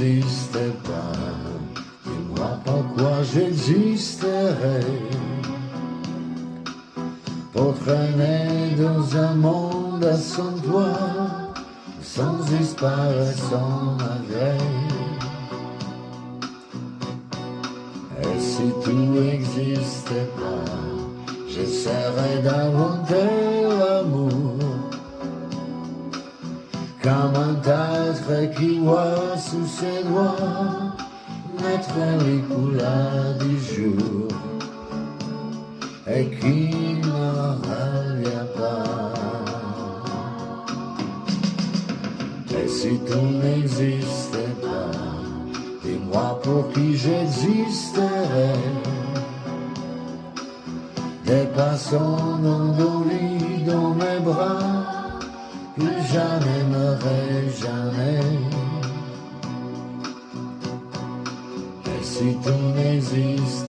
n'existais pas, dis-moi pourquoi j'existerais pour traîner dans un monde sans toi, sans espoir, sans regret. Et si tout n'existait pas, j'essaierais d'inventer l'amour comme un tâtre qui voit sous ses doigts naître les couleurs du jour et qui ne revient pas. Et si tout n'existait pas, dis-moi pour qui j'existerais. Des passants endormis dans mes bras que je n'aimerai jamais. Et si tout n'existe